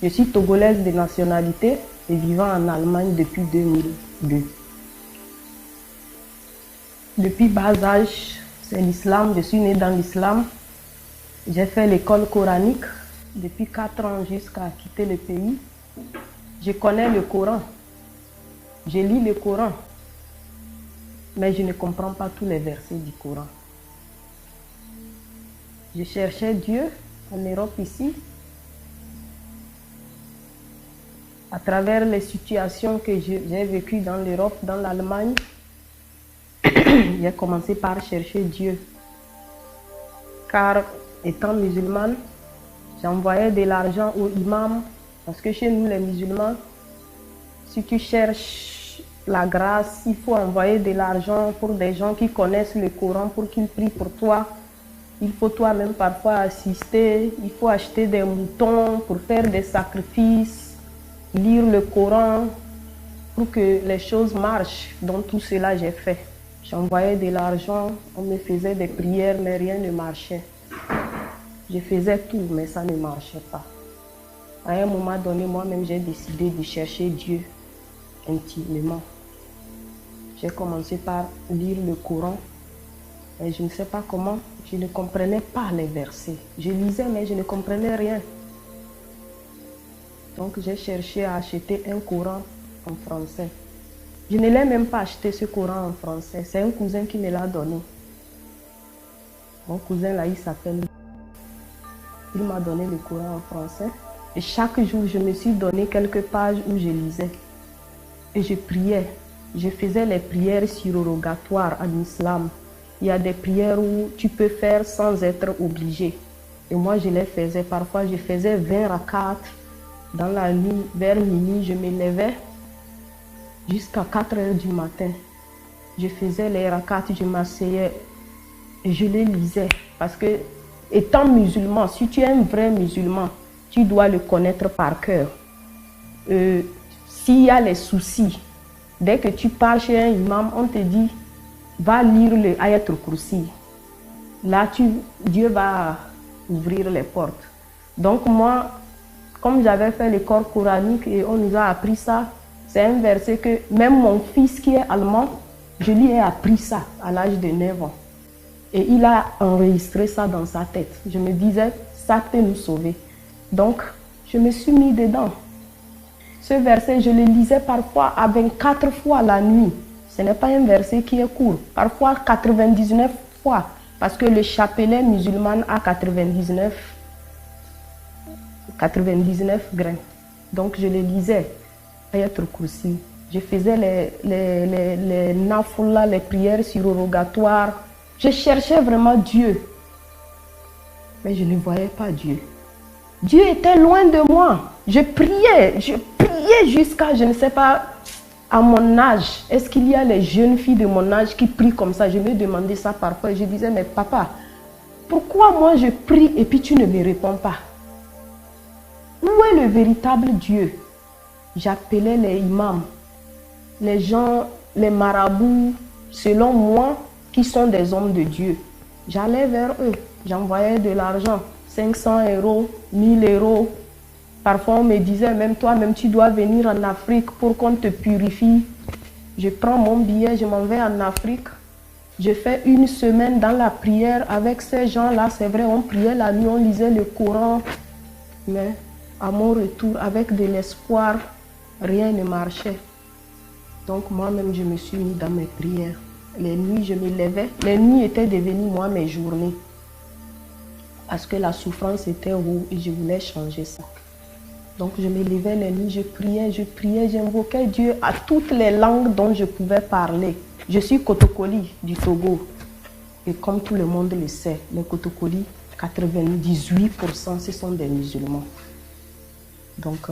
Je suis togolaise de nationalité et vivant en Allemagne depuis 2002. Depuis bas âge, c'est l'islam. Je suis née dans l'islam. J'ai fait l'école coranique depuis 4 ans jusqu'à quitter le pays. Je connais le Coran. Je lis le Coran. Mais je ne comprends pas tous les versets du Coran. Je cherchais Dieu en Europe ici. À travers les situations que j'ai vécues dans l'Europe, dans l'Allemagne, j'ai commencé par chercher Dieu. Car étant musulmane, j'envoyais de l'argent aux imams. Parce que chez nous les musulmans, si tu cherches la grâce, il faut envoyer de l'argent pour des gens qui connaissent le Coran pour qu'ils prient pour toi. Il faut toi-même parfois assister, il faut acheter des moutons pour faire des sacrifices, lire le Coran pour que les choses marchent. Donc tout cela j'ai fait. J'envoyais de l'argent, on me faisait des prières mais rien ne marchait. Je faisais tout mais ça ne marchait pas. À un moment donné, moi-même j'ai décidé de chercher Dieu intimement. J'ai commencé par lire le Coran et je ne sais pas comment, je ne comprenais pas les versets. Je lisais mais je ne comprenais rien. Donc j'ai cherché à acheter un Coran en français. Je ne l'ai même pas acheté ce Coran en français. C'est un cousin qui me l'a donné. Mon cousin là, il s'appelle. Il m'a donné le Coran en français. Et chaque jour, je me suis donné quelques pages où je lisais. Et je priais. Je faisais les prières surrogatoires en islam. Il y a des prières où tu peux faire sans être obligé. Et moi, je les faisais. Parfois, je faisais 20 rakats. Dans la nuit, vers minuit, je me levais jusqu'à 4 heures du matin. Je faisais les rakats, je m'asseyais et je les lisais. Parce que, étant musulman, si tu es un vrai musulman, tu dois le connaître par cœur. S'il y a les soucis, dès que tu pars chez un imam, on te dit, va lire le Ayatul Kursi. Là, Dieu va ouvrir les portes. Donc moi, comme j'avais fait l'école coranique et on nous a appris ça, c'est un verset que même mon fils qui est allemand, je lui ai appris ça à l'âge de 9 ans. Et il a enregistré ça dans sa tête. Je me disais, ça peut nous sauver. Donc, je me suis mis dedans. Ce verset, je le lisais parfois à 24 fois la nuit. Ce n'est pas un verset qui est court. Parfois 99 fois. Parce que le chapelet musulman a 99 grains. Donc, je le lisais. Ayatul Kursi. Je faisais les nafula, les prières surrogatoires. Je cherchais vraiment Dieu. Mais je ne voyais pas Dieu. Dieu était loin de moi. Je priais jusqu'à, je ne sais pas, à mon âge. Est-ce qu'il y a les jeunes filles de mon âge qui prient comme ça? Je me demandais ça parfois. Je disais, mais papa, pourquoi moi je prie et puis tu ne me réponds pas? Où est le véritable Dieu? J'appelais les imams, les gens, les marabouts, selon moi, qui sont des hommes de Dieu. J'allais vers eux, j'envoyais de l'argent, 500 euros, 1000 euros. Parfois, on me disait, même toi-même, tu dois venir en Afrique pour qu'on te purifie. Je prends mon billet, je m'en vais en Afrique. Je fais une semaine dans la prière avec ces gens-là. C'est vrai, on priait la nuit, on lisait le Coran. Mais à mon retour, avec de l'espoir, rien ne marchait. Donc moi-même, je me suis mis dans mes prières. Les nuits, je me levais. Les nuits étaient devenues, moi, mes journées. Parce que la souffrance était haut et je voulais changer ça. Donc je me levais les nuits, je priais, j'invoquais Dieu à toutes les langues dont je pouvais parler. Je suis Kotokoli du Togo. Et comme tout le monde le sait, les Kotokoli, 98% ce sont des musulmans. Donc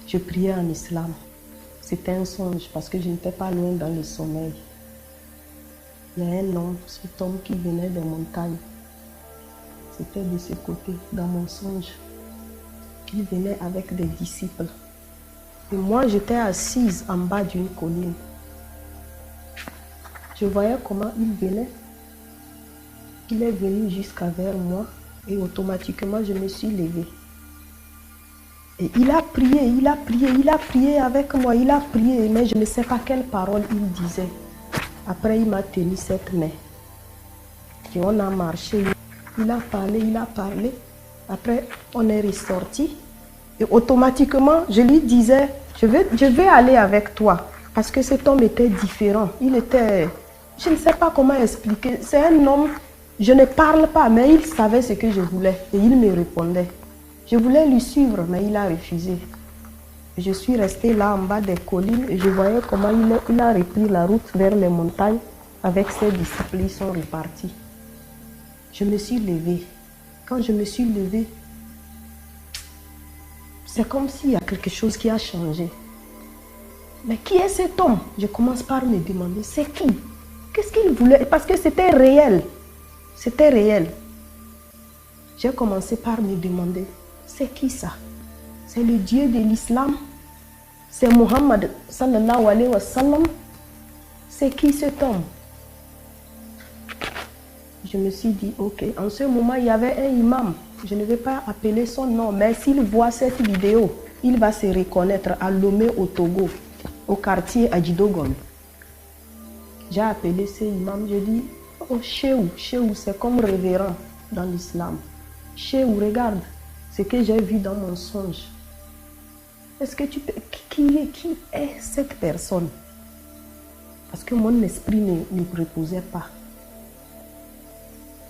je priais en islam. C'était un songe parce que je n'étais pas loin dans le sommeil. Il y a un homme, cet homme qui venait des montagnes. C'était de ce côté, dans mon songe. Il venait avec des disciples. Et moi, j'étais assise en bas d'une colline. Je voyais comment il venait. Il est venu jusqu'à vers moi et automatiquement, je me suis levée. Et il a prié, il a prié, il a prié avec moi, il a prié, mais je ne sais pas quelle parole il disait. Après, il m'a tenu cette main. Et on a marché, il a parlé, il a parlé. Après, on est ressorti. Et automatiquement, je lui disais, je vais aller avec toi. Parce que cet homme était différent. Il était, je ne sais pas comment expliquer. C'est un homme, je ne parle pas, mais il savait ce que je voulais. Et il me répondait. Je voulais lui suivre, mais il a refusé. Je suis restée là en bas des collines et je voyais comment il a repris la route vers les montagnes. Avec ses disciples, ils sont repartis. Je me suis levée. Quand je me suis levée, c'est comme s'il y a quelque chose qui a changé. Mais qui est cet homme? Je commence par me demander, c'est qui? Qu'est-ce qu'il voulait? Parce que c'était réel. C'était réel. J'ai commencé par me demander, c'est qui ça? C'est le Dieu de l'islam? C'est Mohammed sallallahu alayhi wa sallam? C'est qui cet homme? Je me suis dit, ok, en ce moment, il y avait un imam. Je ne vais pas appeler son nom, mais s'il voit cette vidéo, il va se reconnaître à Lomé au Togo, au quartier Adjidogon. J'ai appelé ce imam, je dis, oh, Chéhou, c'est comme révérend dans l'islam. Chéhou, regarde ce que j'ai vu dans mon songe. Est-ce que tu peux... Qui est cette personne? Parce que mon esprit ne reposait pas.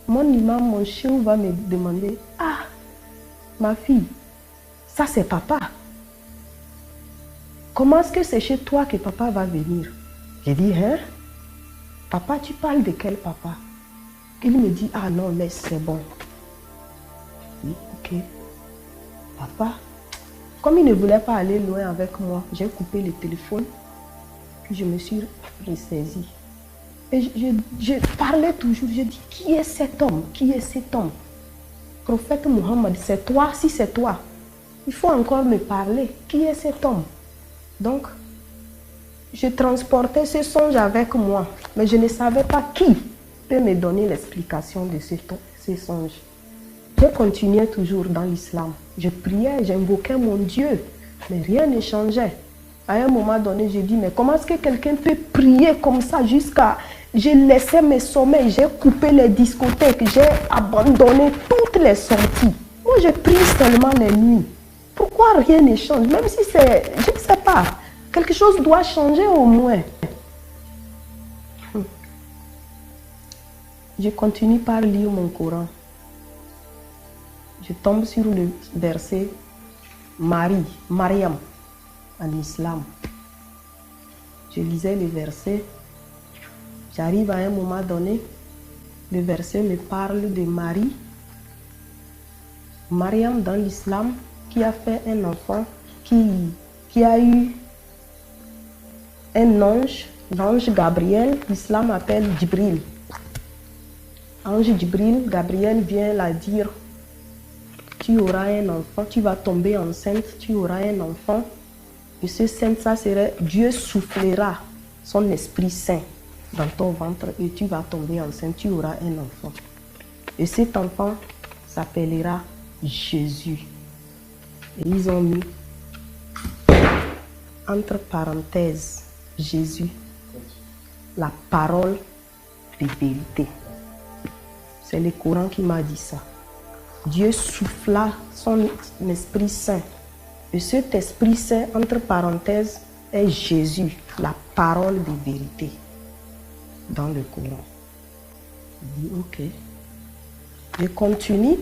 Mon imam, mon chéhou va me demander, ah, ma fille, ça c'est papa. Comment est-ce que c'est chez toi que papa va venir? J'ai dit, hein? Papa, tu parles de quel papa? Il me dit, ah non, laisse, c'est bon. J'ai dit, ok. Papa, comme il ne voulait pas aller loin avec moi, j'ai coupé le téléphone, puis je me suis ressaisie. Et je parlais toujours, je dis, qui est cet homme? Qui est cet homme? Prophète Mohammed, c'est toi? Si c'est toi, il faut encore me parler. Qui est cet homme? Donc, je transportais ce songe avec moi, mais je ne savais pas qui peut me donner l'explication de ce songe. Je continuais toujours dans l'islam. Je priais, j'invoquais mon Dieu, mais rien ne changeait. À un moment donné, j'ai dit, mais comment est-ce que quelqu'un peut prier comme ça jusqu'à... J'ai laissé mes sommeils, j'ai coupé les discothèques, j'ai abandonné toutes les sorties. Moi, je prie seulement les nuits. Pourquoi rien ne change? Même si c'est... Je ne sais pas. Quelque chose doit changer au moins. Je continue par lire mon Coran. Je tombe sur le verset Mariam, en islam. Je lisais le verset. J'arrive à un moment donné, le verset me parle de Marie. Mariam dans l'islam, qui a fait un enfant, qui a eu un ange, l'ange Gabriel, l'islam appelle Djibril. Ange Djibril, Gabriel vient la dire, tu auras un enfant, tu vas tomber enceinte, tu auras un enfant. Et ce saint, ça serait, Dieu soufflera son Esprit Saint dans ton ventre et tu vas tomber enceinte, tu auras un enfant. Et cet enfant s'appellera Jésus. Et ils ont mis entre parenthèses Jésus, la parole de vérité. C'est le Coran qui m'a dit ça. Dieu souffla son Esprit Saint. Et cet Esprit Saint, entre parenthèses, est Jésus, la parole de vérité. Dans le Coran. Je dis, ok. Je continue.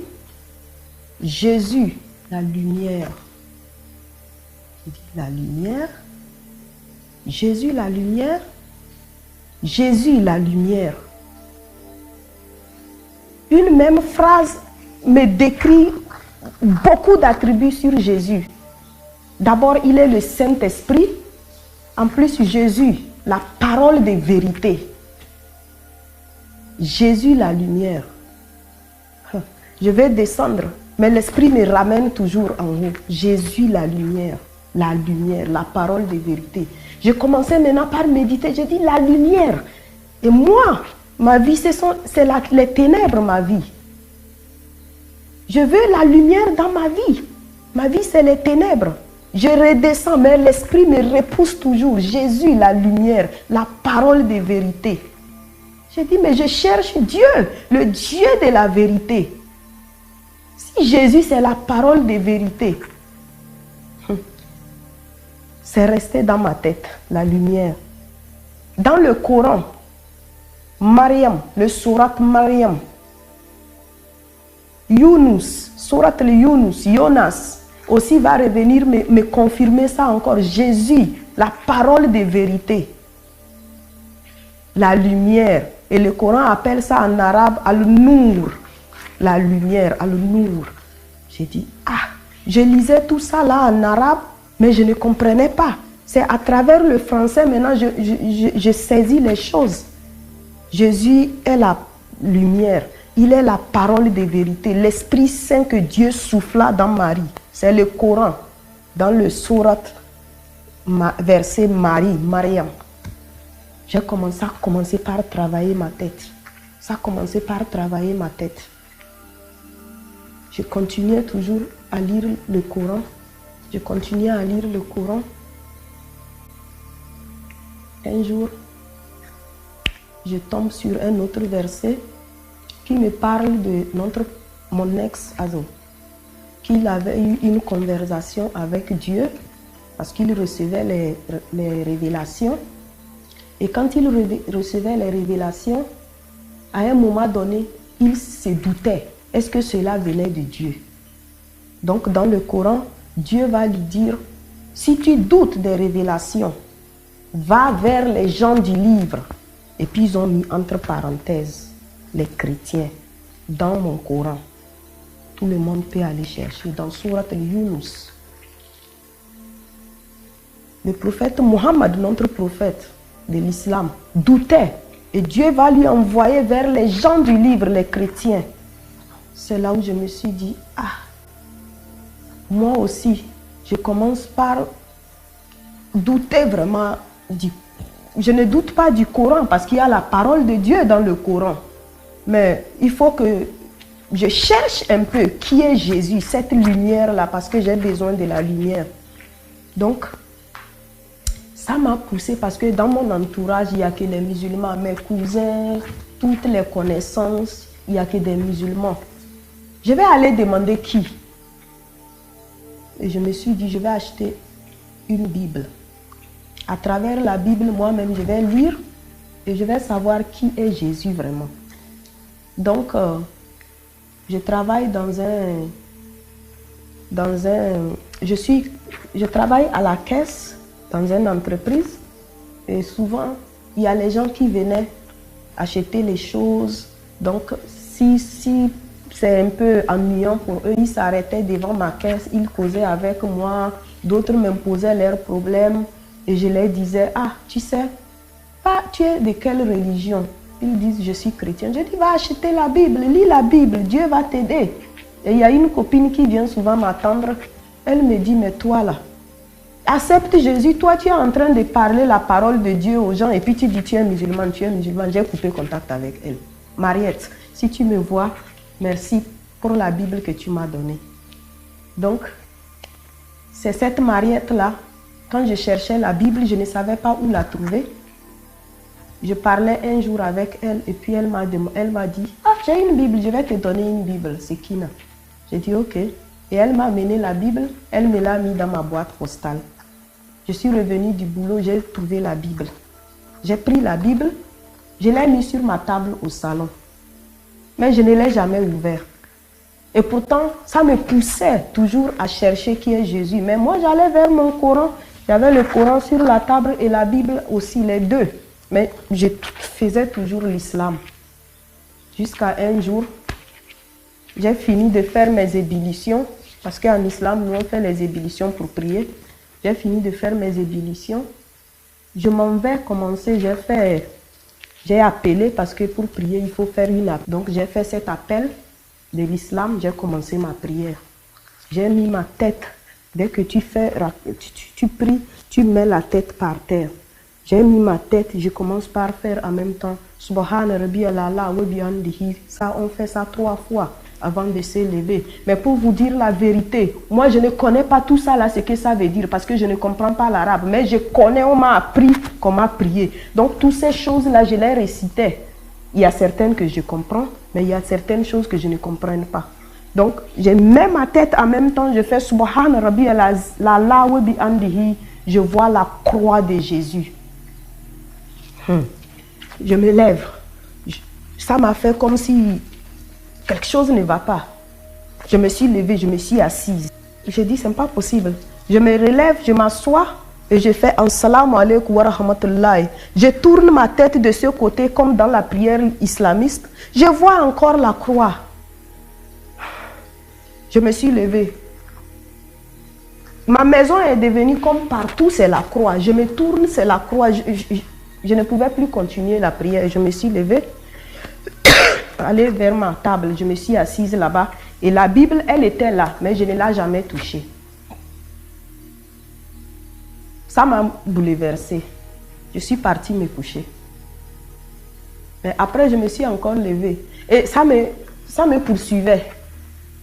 Jésus, la lumière. Je dis, la lumière. Jésus, la lumière. Jésus, la lumière. Une même phrase me décrit beaucoup d'attributs sur Jésus. D'abord, il est le Saint-Esprit. En plus, Jésus, la parole de vérité. Jésus, la lumière. Je vais descendre, mais l'Esprit me ramène toujours en haut. Jésus, la lumière, la parole de vérité. J'ai commencé maintenant par méditer, j'ai dit la lumière. Et moi, ma vie, c'est les ténèbres, ma vie. Je veux la lumière dans ma vie. Ma vie, c'est les ténèbres. Je redescends, mais l'esprit me repousse toujours. Jésus, la lumière, la parole de vérité. J'ai dit, mais je cherche Dieu, le Dieu de la vérité. Si Jésus, c'est la parole de vérité, c'est resté dans ma tête, la lumière. Dans le Coran, Mariam, le Surat Mariam, Yunus, Surat Yunus, Jonas, aussi va revenir me confirmer ça encore. Jésus, la parole de vérité, la lumière. Et le Coran appelle ça en arabe Al-Nour, la lumière, Al-Nour. J'ai dit, je lisais tout ça là en arabe, mais je ne comprenais pas. C'est à travers le français, maintenant, je saisis les choses. Jésus est la lumière. Il est la parole de vérité. L'Esprit Saint que Dieu souffla dans Marie. C'est le Coran. Dans le Surat, verset Marie, Mariam. J'ai commencé par travailler ma tête. Ça a commencé par travailler ma tête. Je continuais toujours à lire le Coran. Je continuais à lire le Coran. Un jour, je tombe sur un autre verset qui me parle de mon ex Azo, qu'il avait eu une conversation avec Dieu parce qu'il recevait les révélations. Et quand il recevait les révélations, à un moment donné, il se doutait. Est-ce que cela venait de Dieu? Donc dans le Coran, Dieu va lui dire, si tu doutes des révélations, va vers les gens du livre. Et puis ils ont mis entre parenthèses les chrétiens dans mon Coran. Tout le monde peut aller chercher dans Surat Yunus. Le prophète Mohammed, notre prophète de l'islam, doutait. Et Dieu va lui envoyer vers les gens du livre, les chrétiens. C'est là où je me suis dit, moi aussi, je commence par douter vraiment. Je ne doute pas du Coran parce qu'il y a la parole de Dieu dans le Coran. Mais il faut que je cherche un peu qui est Jésus, cette lumière-là, parce que j'ai besoin de la lumière. Donc, ça m'a poussé parce que dans mon entourage, il n'y a que des musulmans. Mes cousins, toutes les connaissances, il n'y a que des musulmans. Je vais aller demander qui. Et je me suis dit, je vais acheter une Bible. À travers la Bible, moi-même, je vais lire et je vais savoir qui est Jésus vraiment. Donc, je travaille je travaille à la caisse dans une entreprise et souvent, il y a les gens qui venaient acheter les choses. Donc, si c'est un peu ennuyant pour eux, ils s'arrêtaient devant ma caisse, ils causaient avec moi, d'autres m'imposaient leurs problèmes et je leur disais, tu sais, tu es de quelle religion? Ils disent, je suis chrétien. Je dis, va acheter la Bible, lis la Bible, Dieu va t'aider. Et il y a une copine qui vient souvent m'attendre, elle me dit, mais toi là, accepte Jésus, toi tu es en train de parler la parole de Dieu aux gens et puis tu dis, tu es musulmane, j'ai coupé contact avec elle. Mariette, si tu me vois, merci pour la Bible que tu m'as donnée. Donc, c'est cette Mariette-là, quand je cherchais la Bible, je ne savais pas où la trouver. Je parlais un jour avec elle et puis elle m'a dit, j'ai une Bible, je vais te donner une Bible, c'est Kina. J'ai dit ok. Et elle m'a amené la Bible, elle me l'a mis dans ma boîte postale. Je suis revenue du boulot, j'ai trouvé la Bible. J'ai pris la Bible, je l'ai mis sur ma table au salon. Mais je ne l'ai jamais ouverte. Et pourtant, ça me poussait toujours à chercher qui est Jésus. Mais moi, j'allais vers mon Coran. J'avais le Coran sur la table et la Bible aussi, les deux. Mais je faisais toujours l'islam. Jusqu'à un jour, j'ai fini de faire mes ébullitions. Parce qu'en islam, nous on fait les ébullitions pour prier. J'ai fini de faire mes ébullitions. Je m'en vais commencer, j'ai appelé parce que pour prier, il faut faire une appel. Donc j'ai fait cet appel de l'islam, j'ai commencé ma prière. J'ai mis ma tête. Dès que tu pries, tu mets la tête par terre. J'ai mis ma tête, je commence par faire en même temps. Subhana Rabbi Allah wa bihamdihi. Ça, on fait ça 3 fois. avant de se lever. Mais pour vous dire la vérité, moi je ne connais pas tout ça là, ce que ça veut dire, parce que je ne comprends pas l'arabe. Mais je connais, on m'a appris comment prier. Donc toutes ces choses-là, je les récitais. Il y a certaines que je comprends, mais il y a certaines choses que je ne comprends pas. Donc, je mets ma tête en même temps, je fais Subhan Rabbi al-Ala wa bi amdihi. Je vois la croix de Jésus. Je me lève. Ça m'a fait comme si quelque chose ne va pas. Je me suis levée, je me suis assise. J'ai dit, ce n'est pas possible. Je me relève, je m'assois et je fais Assalamu alaikum wa rahmatullahi. Je tourne ma tête de ce côté comme dans la prière islamiste. Je vois encore la croix. Je me suis levée. Ma maison est devenue comme partout, c'est la croix. Je me tourne, c'est la croix. Je ne pouvais plus continuer la prière. Je me suis levée, allée vers ma table. Je me suis assise là-bas. Et la Bible, elle était là, mais je ne l'ai jamais touchée. Ça m'a bouleversée. Je suis partie me coucher. Mais après, je me suis encore levée. Et ça me poursuivait.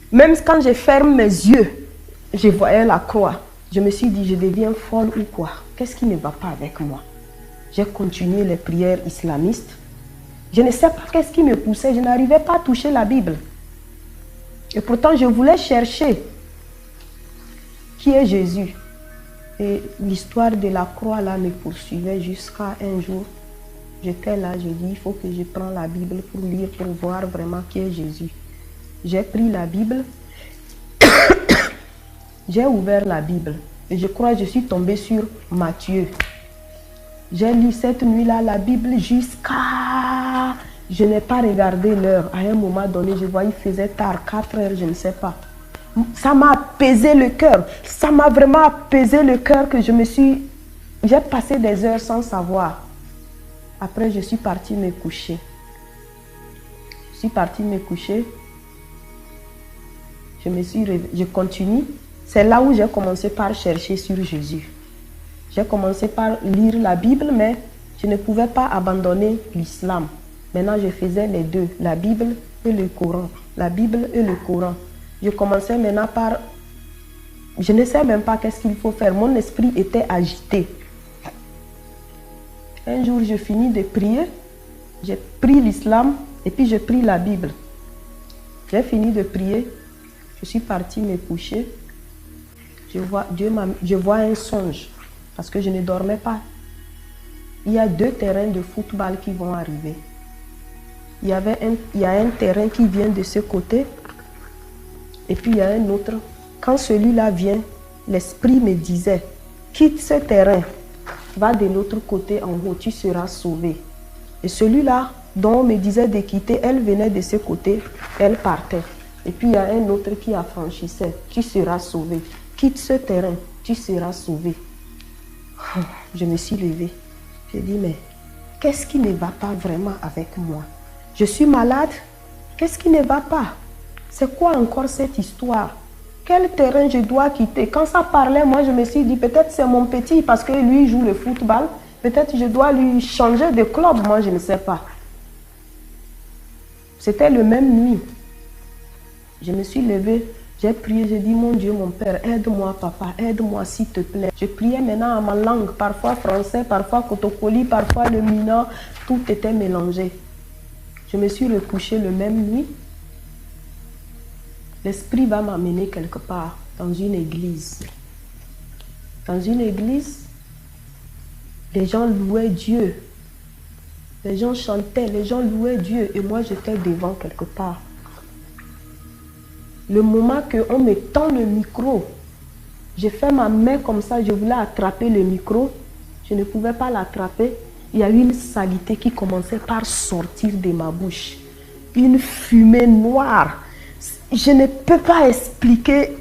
Même quand je ferme mes yeux, je voyais la croix. Je me suis dit, je deviens folle ou quoi? Qu'est-ce qui ne va pas avec moi? J'ai continué les prières islamistes. Je ne sais pas qu'est-ce qui me poussait. Je n'arrivais pas à toucher la Bible. Et pourtant, je voulais chercher qui est Jésus. Et l'histoire de la croix là me poursuivait jusqu'à un jour. J'étais là, j'ai dit, il faut que je prenne la Bible pour lire, pour voir vraiment qui est Jésus. J'ai pris la Bible, j'ai ouvert la Bible et je crois que je suis tombée sur Matthieu. J'ai lu cette nuit-là la Bible jusqu'à... Je n'ai pas regardé l'heure. À un moment donné, je voyais qu'il faisait tard, 4 heures, je ne sais pas. Ça m'a apaisé le cœur. Ça m'a vraiment apaisé le cœur que je me suis... J'ai passé des heures sans savoir. Après, je suis partie me coucher. Je suis partie me coucher. Je continue. C'est là où j'ai commencé par chercher sur Jésus. J'ai commencé par lire la Bible, mais je ne pouvais pas abandonner l'islam. Maintenant, je faisais les deux, la Bible et le Coran. La Bible et le Coran. Je commençais maintenant par... Je ne sais même pas qu'est-ce qu'il faut faire. Mon esprit était agité. Un jour, je finis de prier. J'ai pris l'islam et puis j'ai pris la Bible. J'ai fini de prier. Je suis partie me coucher. Je vois un songe parce que je ne dormais pas. Il y a 2 terrains de football qui vont arriver. Il y a un terrain qui vient de ce côté et puis il y a un autre. Quand celui-là vient, l'esprit me disait, quitte ce terrain, va de l'autre côté en haut, tu seras sauvé. Et celui-là dont on me disait de quitter, elle venait de ce côté, elle partait. Et puis il y a un autre qui affranchissait, tu seras sauvé. Quitte ce terrain, tu seras sauvé. Je me suis levée. J'ai dit, mais qu'est-ce qui ne va pas vraiment avec moi? Je suis malade. Qu'est-ce qui ne va pas? C'est quoi encore cette histoire? Quel terrain je dois quitter? Quand ça parlait, moi je me suis dit, peut-être c'est mon petit parce que lui joue le football. Peut-être je dois lui changer de club, moi je ne sais pas. C'était le même nuit. Je me suis levée, j'ai prié, j'ai dit, mon Dieu, mon Père, aide-moi, papa, aide-moi s'il te plaît. Je priais maintenant en ma langue, parfois français, parfois kotokoli, parfois le mina, tout était mélangé. Je me suis recouchée le même nuit. L'esprit va m'amener quelque part, dans une église. Dans une église, les gens louaient Dieu. Les gens chantaient, les gens louaient Dieu et moi j'étais devant quelque part. Le moment qu'on me tend le micro, j'ai fait ma main comme ça, je voulais attraper le micro, je ne pouvais pas l'attraper. Il y a eu une saleté qui commençait par sortir de ma bouche. Une fumée noire. Je ne peux pas expliquer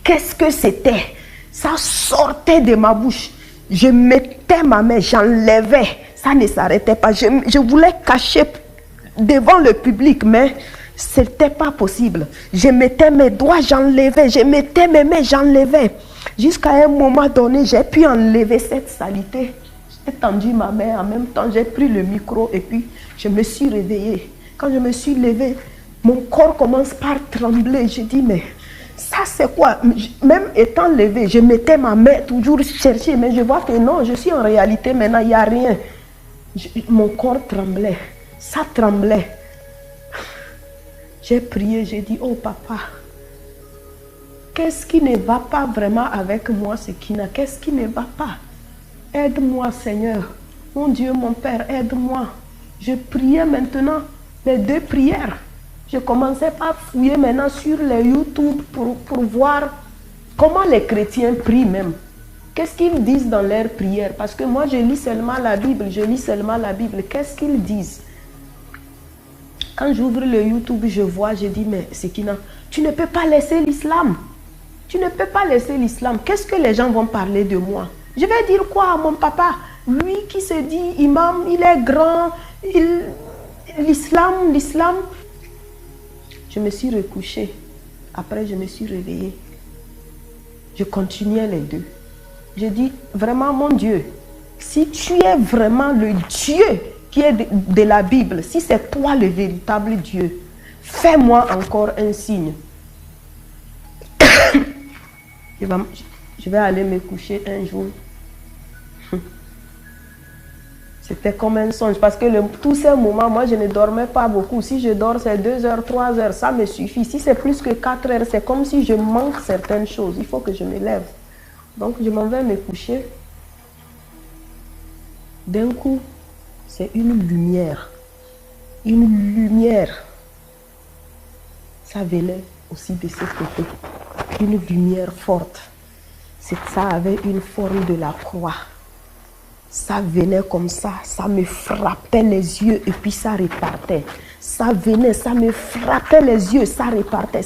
qu'est-ce que c'était. Ça sortait de ma bouche. Je mettais ma main, j'enlevais. Ça ne s'arrêtait pas. Je voulais cacher devant le public, mais ce n'était pas possible. Je mettais mes doigts, j'enlevais. Je mettais mes mains, j'enlevais. Jusqu'à un moment donné, j'ai pu enlever cette saleté. J'ai tendu ma main, en même temps, j'ai pris le micro et puis je me suis réveillée. Quand je me suis levée, Mon corps commence par trembler. Je dis, mais ça c'est quoi? Même étant levé, je mettais ma main toujours chercher, mais je vois que non, je suis en réalité maintenant, il n'y a rien. Mon corps tremblait, ça tremblait. J'ai prié, j'ai dit, oh papa, qu'est-ce qui ne va pas vraiment avec moi, Sekina? Qu'est-ce qui ne va pas? Aide-moi, Seigneur. Mon Dieu, mon Père, aide-moi. Je priais maintenant les 2 prières. Je commençais par fouiller maintenant sur les YouTube pour voir comment les chrétiens prient même. Qu'est-ce qu'ils disent dans leurs prières? Parce que moi, je lis seulement la Bible. Qu'est-ce qu'ils disent? Quand j'ouvre le YouTube, je vois, je dis, mais Sekina, tu ne peux pas laisser l'islam. Tu ne peux pas laisser l'islam. Qu'est-ce que les gens vont parler de moi? Je vais dire quoi à mon papa? Lui qui se dit imam, il est grand, l'islam. Je me suis recouchée. Après, je me suis réveillée. Je continuais les 2. Je dis, vraiment, mon Dieu, si tu es vraiment le Dieu qui est de la Bible, si c'est toi le véritable Dieu, fais-moi encore un signe. Je vais aller me coucher un jour. C'était comme un songe parce que tous ces moments, moi je ne dormais pas beaucoup. Si je dors, c'est 2 heures, 3 heures, ça me suffit. Si c'est plus que 4 heures, c'est comme si je manque certaines choses. Il faut que je me lève. Donc je m'en vais me coucher. D'un coup, c'est une lumière. Une lumière. Ça venait aussi de ce côté. Une lumière forte. Ça avait une forme de la croix. Ça venait comme ça me frappait les yeux et puis ça repartait. Ça venait, ça me frappait les yeux, ça repartait.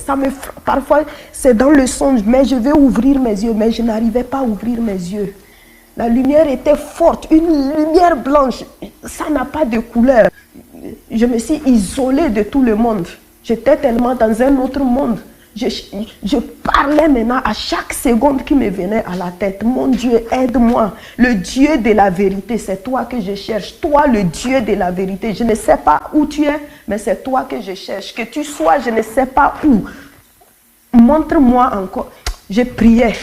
Parfois, c'est dans le songe, mais je vais ouvrir mes yeux, mais je n'arrivais pas à ouvrir mes yeux. La lumière était forte, une lumière blanche, ça n'a pas de couleur. Je me suis isolée de tout le monde. J'étais tellement dans un autre monde. Je parlais maintenant à chaque seconde qui me venait à la tête. Mon Dieu, aide-moi. Le Dieu de la vérité, c'est toi que je cherche. Toi, le Dieu de la vérité. Je ne sais pas où tu es, mais c'est toi que je cherche. Que tu sois, je ne sais pas où. Montre-moi encore. Je priais.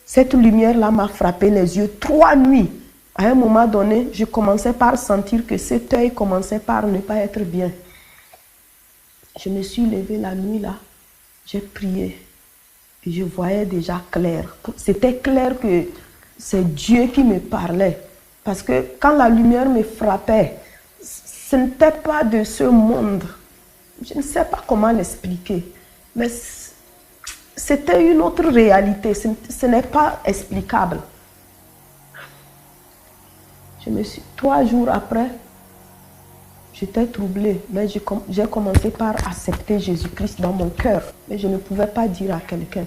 Cette lumière-là m'a frappé les yeux 3 nuits. À un moment donné, je commençais par sentir que cet œil commençait par ne pas être bien. Je me suis levée la nuit là. J'ai prié et je voyais déjà clair. C'était clair que c'est Dieu qui me parlait. Parce que quand la lumière me frappait, ce n'était pas de ce monde. Je ne sais pas comment l'expliquer. Mais c'était une autre réalité. Ce n'est pas explicable. 3 jours après, j'étais troublée, mais j'ai commencé par accepter Jésus-Christ dans mon cœur. Mais je ne pouvais pas dire à quelqu'un.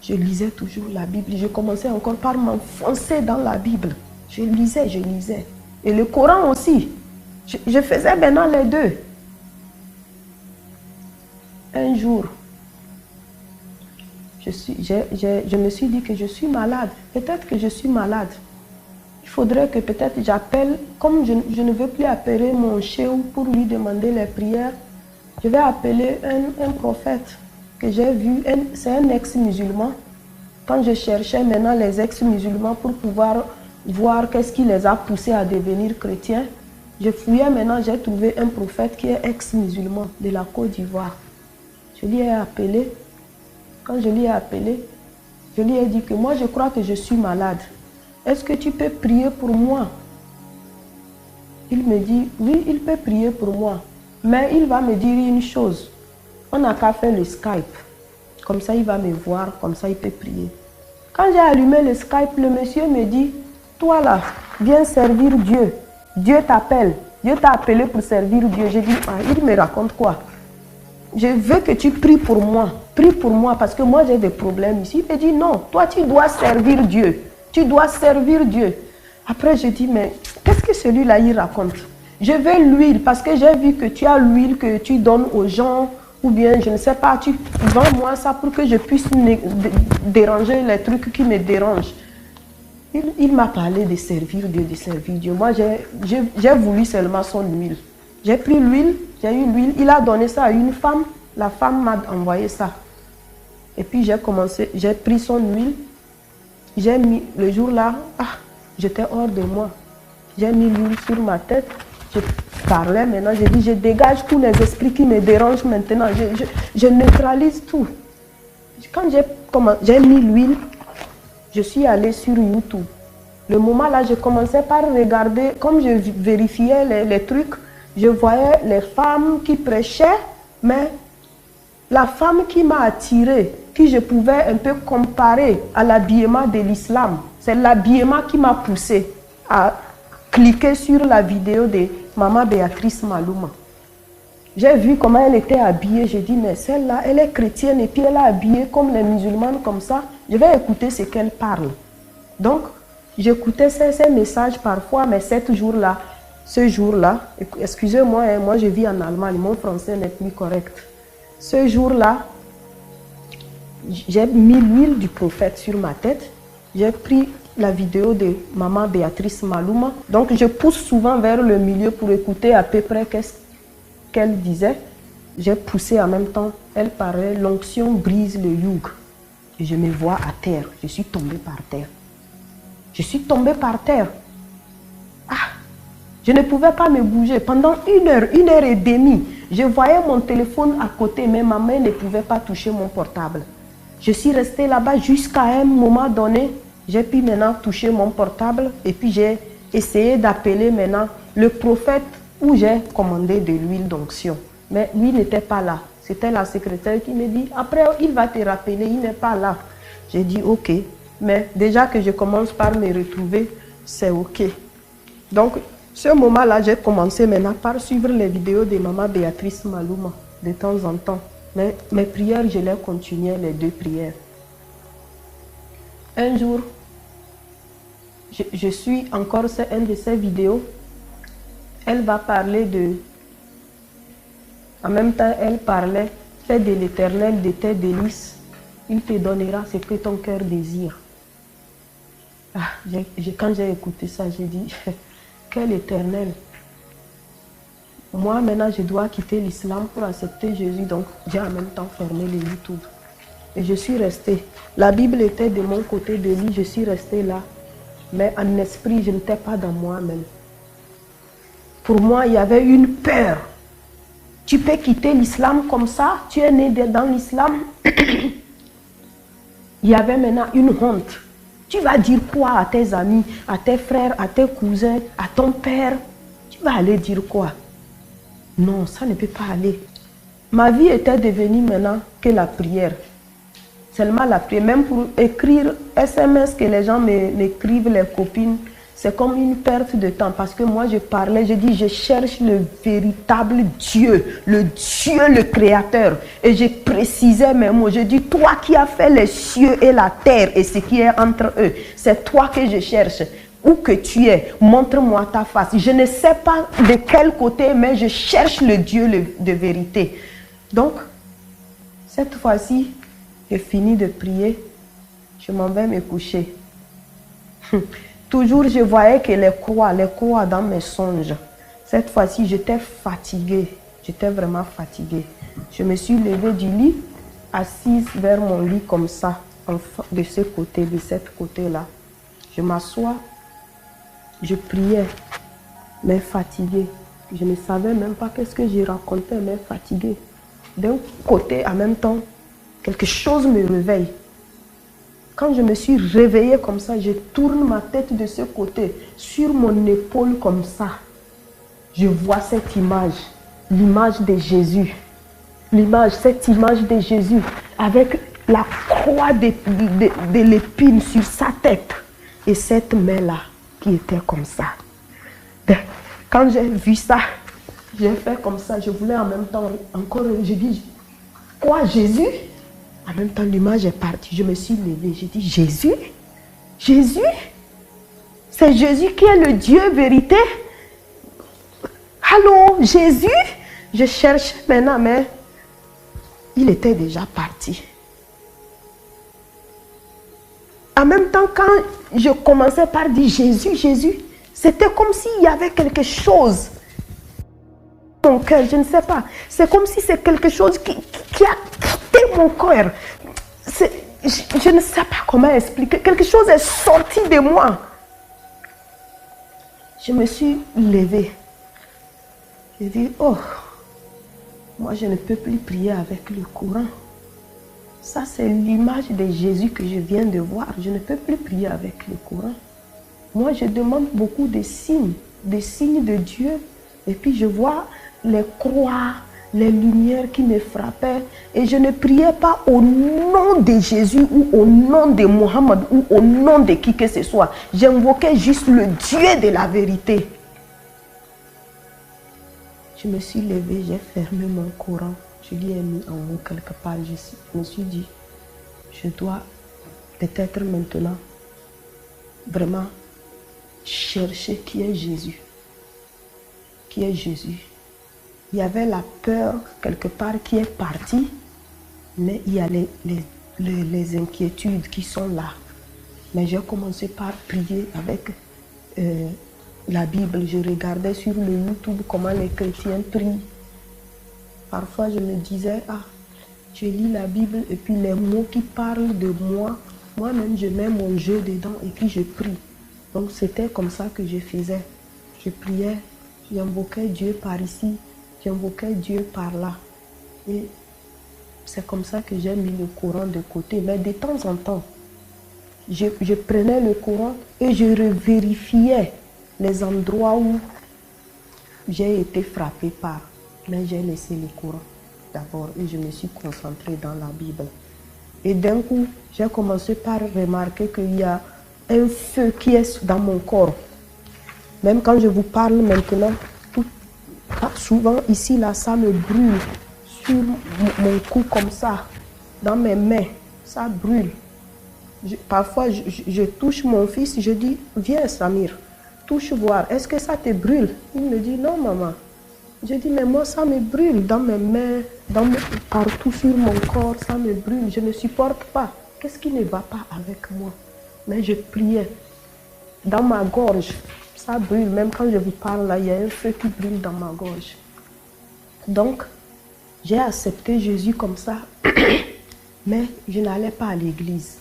Je lisais toujours la Bible. Je commençais encore par m'enfoncer dans la Bible. Je lisais. Et le Coran aussi. Je faisais maintenant les 2. Un jour, je me suis dit que je suis malade. Peut-être que je suis malade. Il faudrait que peut-être j'appelle, comme je ne veux plus appeler mon chéou pour lui demander les prières, je vais appeler un prophète que j'ai vu, c'est un ex-musulman. Quand je cherchais maintenant les ex-musulmans pour pouvoir voir qu'est-ce qui les a poussés à devenir chrétiens, je fouillais maintenant, j'ai trouvé un prophète qui est ex-musulman de la Côte d'Ivoire. Je lui ai appelé. Quand je lui ai appelé, je lui ai dit que moi je crois que je suis malade. Est-ce que tu peux prier pour moi? Il me dit, oui, il peut prier pour moi. Mais il va me dire une chose. On n'a qu'à faire le Skype. Comme ça, il va me voir, comme ça, il peut prier. Quand j'ai allumé le Skype, le monsieur me dit, toi là, viens servir Dieu. Dieu t'appelle. Dieu t'a appelé pour servir Dieu. J'ai dit, ah, il me raconte quoi? Je veux que tu pries pour moi. Prie pour moi parce que moi, j'ai des problèmes ici. Il me dit, non, toi, tu dois servir Dieu. Tu dois servir Dieu. Après, je dis, mais qu'est-ce que celui-là, il raconte? Je veux l'huile parce que j'ai vu que tu as l'huile que tu donnes aux gens ou bien, je ne sais pas, tu vends-moi ça pour que je puisse déranger les trucs qui me dérangent. Il m'a parlé de servir Dieu, de servir Dieu. Moi, j'ai voulu seulement son huile. J'ai pris l'huile, j'ai eu l'huile, il a donné ça à une femme, la femme m'a envoyé ça. Et puis j'ai pris son huile, j'ai mis, le jour-là, j'étais hors de moi. J'ai mis l'huile sur ma tête, je parlais maintenant, j'ai dit, je dégage tous les esprits qui me dérangent maintenant, je neutralise tout. Quand j'ai mis l'huile, je suis allée sur YouTube. Le moment là, je commençais par regarder, comme je vérifiais les trucs, je voyais les femmes qui prêchaient, mais la femme qui m'a attirée, que je pouvais un peu comparer à l'habillement de l'islam, c'est l'habillement qui m'a poussée à cliquer sur la vidéo de Maman Béatrice Malouma. J'ai vu comment elle était habillée, j'ai dit, mais celle-là, elle est chrétienne et puis elle est habillée comme les musulmanes comme ça, je vais écouter ce qu'elle parle. Donc, j'écoutais ces messages parfois, mais ce jour-là, excusez-moi, moi je vis en Allemagne, mon français n'est plus correct. Ce jour-là, j'ai mis l'huile du prophète sur ma tête, j'ai pris la vidéo de Maman Béatrice Malouma, donc je pousse souvent vers le milieu pour écouter à peu près qu'est-ce qu'elle disait. J'ai poussé en même temps, elle parlait, l'onction brise le youg. Et je me vois à terre, je suis tombée par terre. Je suis tombée par terre. Je ne pouvais pas me bouger. Pendant une heure et demie, je voyais mon téléphone à côté, mais ma main ne pouvait pas toucher mon portable. Je suis restée là-bas jusqu'à un moment donné. J'ai pu maintenant toucher mon portable et puis j'ai essayé d'appeler maintenant le prophète où j'ai commandé de l'huile d'onction. Mais lui n'était pas là. C'était la secrétaire qui me dit, après il va te rappeler, il n'est pas là. J'ai dit ok, mais déjà que je commence par me retrouver, c'est ok. Donc, ce moment-là, j'ai commencé maintenant par suivre les vidéos de Maman Béatrice Malouma de temps en temps. Mais mes prières, je les continuais, les 2 prières. Un jour, je suis encore sur une de ces vidéos. Elle va parler de... En même temps, elle parlait, fais de l'Éternel de tes délices. Il te donnera ce que ton cœur désire. Quand j'ai écouté ça, j'ai dit... Quel Éternel. Moi, maintenant, je dois quitter l'islam pour accepter Jésus. Donc, j'ai en même temps fermé le YouTube. Et je suis restée. La Bible était de mon côté de lui. Je suis restée là. Mais en esprit, je n'étais pas dans moi-même. Pour moi, il y avait une peur. Tu peux quitter l'islam comme ça. Tu es né dans l'islam. Il y avait maintenant une honte. Tu vas dire quoi à tes amis, à tes frères, à tes cousins, à ton père? Tu vas aller dire quoi? Non, ça ne peut pas aller. Ma vie était devenue maintenant que la prière. Seulement la prière. Même pour écrire SMS que les gens m'écrivent, les copines, c'est comme une perte de temps. Parce que moi, je parlais, je dis, je cherche le véritable Dieu, le Dieu, le Créateur. Et je précisais mes mots. Je dis, toi qui as fait les cieux et la terre et ce qui est entre eux, c'est toi que je cherche. Où que tu es, montre-moi ta face. Je ne sais pas de quel côté, mais je cherche le Dieu de vérité. Donc, cette fois-ci, j'ai fini de prier. Je m'en vais me coucher. Toujours, je voyais que les croix dans mes songes. Cette fois-ci, j'étais fatiguée. J'étais vraiment fatiguée. Je me suis levée du lit, assise vers mon lit comme ça, de ce côté, de ce côté-là. Je m'assois, je priais, mais fatiguée. Je ne savais même pas qu'est-ce que j'ai raconté, mais fatiguée. D'un côté, en même temps, quelque chose me réveille. Quand je me suis réveillée comme ça, je tourne ma tête de ce côté, sur mon épaule comme ça. Je vois cette image, l'image de Jésus. Cette image de Jésus avec la croix de l'épine sur sa tête. Et cette main-là qui était comme ça. Quand j'ai vu ça, j'ai fait comme ça. Je voulais en même temps encore, je dis, quoi, Jésus? En même temps, l'image est partie. Je me suis levée. J'ai dit, Jésus? Jésus? C'est Jésus qui est le Dieu vérité? Allô, Jésus? Je cherche maintenant, mais il était déjà parti. En même temps, quand je commençais par dire Jésus, Jésus, c'était comme s'il y avait quelque chose mon cœur, je ne sais pas. C'est comme si c'est quelque chose qui a quitté mon cœur. Je ne sais pas comment expliquer. Quelque chose est sorti de moi. Je me suis levée. J'ai dit, oh, moi je ne peux plus prier avec le courant. Ça, c'est l'image de Jésus que je viens de voir. Je ne peux plus prier avec le courant. Moi, je demande beaucoup de signes de Dieu. Et puis, je vois les croix, les lumières qui me frappaient. Et je ne priais pas au nom de Jésus ou au nom de Mohammed ou au nom de qui que ce soit. J'invoquais juste le Dieu de la vérité. Je me suis levée, j'ai fermé mon Coran. Je l'ai mis en haut quelque part. Je me suis dit, je dois peut-être maintenant vraiment chercher qui est Jésus. Qui est Jésus. Il y avait la peur quelque part qui est partie, mais il y a les inquiétudes qui sont là. Mais j'ai commencé par prier avec la Bible. Je regardais sur le YouTube comment les chrétiens prient. Parfois je me disais, ah, je lis la Bible et puis les mots qui parlent de moi, moi-même je mets mon jeu dedans et puis je prie. Donc c'était comme ça que je faisais. Je priais, j'invoquais Dieu par ici, j'invoquais Dieu par là. Et c'est comme ça que j'ai mis le Coran de côté. Mais de temps en temps, je prenais le Coran et je revérifiais les endroits où j'ai été frappée par. Mais j'ai laissé le Coran d'abord et je me suis concentrée dans la Bible. Et d'un coup, j'ai commencé par remarquer qu'il y a un feu qui est dans mon corps. Même quand je vous parle maintenant, souvent ici, là, ça me brûle sur mon cou comme ça, dans mes mains, ça brûle. Parfois, je touche mon fils, je dis, viens Samir, touche voir, est-ce que ça te brûle? Il me dit, non maman. Je dis, mais moi, ça me brûle dans mes mains, partout sur mon corps, ça me brûle, je ne supporte pas. Qu'est-ce qui ne va pas avec moi? Mais je priais. Dans ma gorge, ça brûle. Même quand je vous parle, là, il y a un feu qui brûle dans ma gorge. Donc, j'ai accepté Jésus comme ça, mais je n'allais pas à l'église.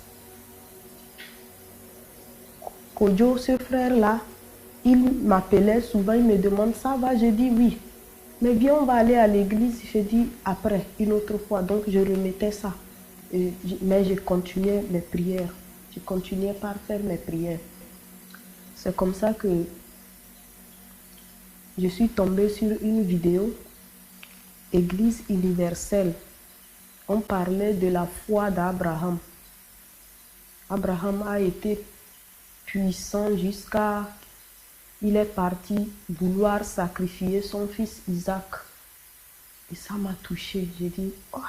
Kodjo, ce frère-là, il m'appelait souvent, il me demande, ça va? Je dis oui. Mais bien, on va aller à l'église. Je dis après, une autre fois. Donc, je remettais ça. Mais je continuais mes prières. Je continuais par faire mes prières. C'est comme ça que je suis tombée sur une vidéo, Église universelle. On parlait de la foi d'Abraham. Abraham a été puissant jusqu'à... Il est parti vouloir sacrifier son fils Isaac. Et ça m'a touchée. J'ai dit, oh,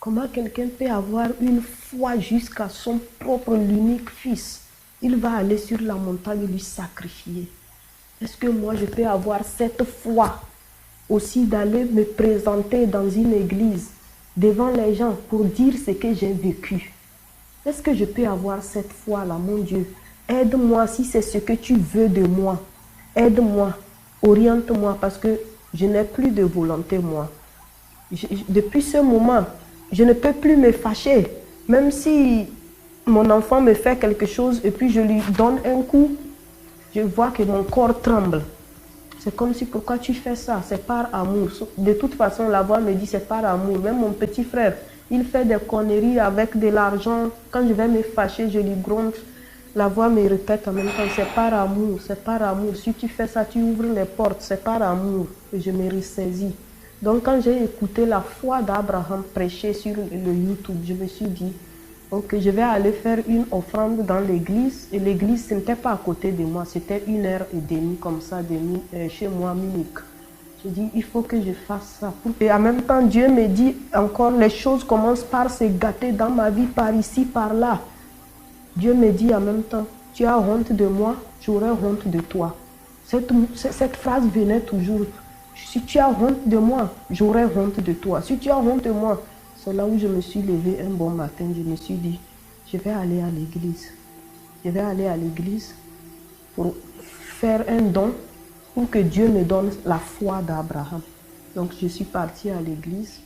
comment quelqu'un peut avoir une foi jusqu'à son propre l'unique fils? Il va aller sur la montagne et lui sacrifier. Est-ce que moi je peux avoir cette foi aussi d'aller me présenter dans une église devant les gens pour dire ce que j'ai vécu? Est-ce que je peux avoir cette foi-là, mon Dieu? Aide-moi si c'est ce que tu veux de moi. Aide-moi, oriente-moi parce que je n'ai plus de volonté, moi. Depuis ce moment, je ne peux plus me fâcher. Même si mon enfant me fait quelque chose et puis je lui donne un coup, je vois que mon corps tremble. C'est comme si, pourquoi tu fais ça? C'est par amour. De toute façon, la voix me dit c'est par amour. Même mon petit frère, il fait des conneries avec de l'argent. Quand je vais me fâcher, je lui gronde. La voix me répète en même temps, c'est par amour, c'est par amour. Si tu fais ça, tu ouvres les portes, c'est par amour. Et je me ressaisis. Donc quand j'ai écouté la foi d'Abraham prêcher sur le YouTube, je me suis dit, ok, je vais aller faire une offrande dans l'église. Et l'église, ce n'était pas à côté de moi, c'était 1h30 comme ça, chez moi, Munich. J'ai dit, il faut que je fasse ça. Et en même temps, Dieu me dit encore, les choses commencent par se gâter dans ma vie, par ici, par là. Dieu me dit en même temps, tu as honte de moi, j'aurai honte de toi. Cette phrase venait toujours. Si tu as honte de moi, j'aurai honte de toi. Si tu as honte de moi, c'est là où je me suis levée un bon matin. Je me suis dit, je vais aller à l'église. Je vais aller à l'église pour faire un don pour que Dieu me donne la foi d'Abraham. Donc je suis partie à l'église.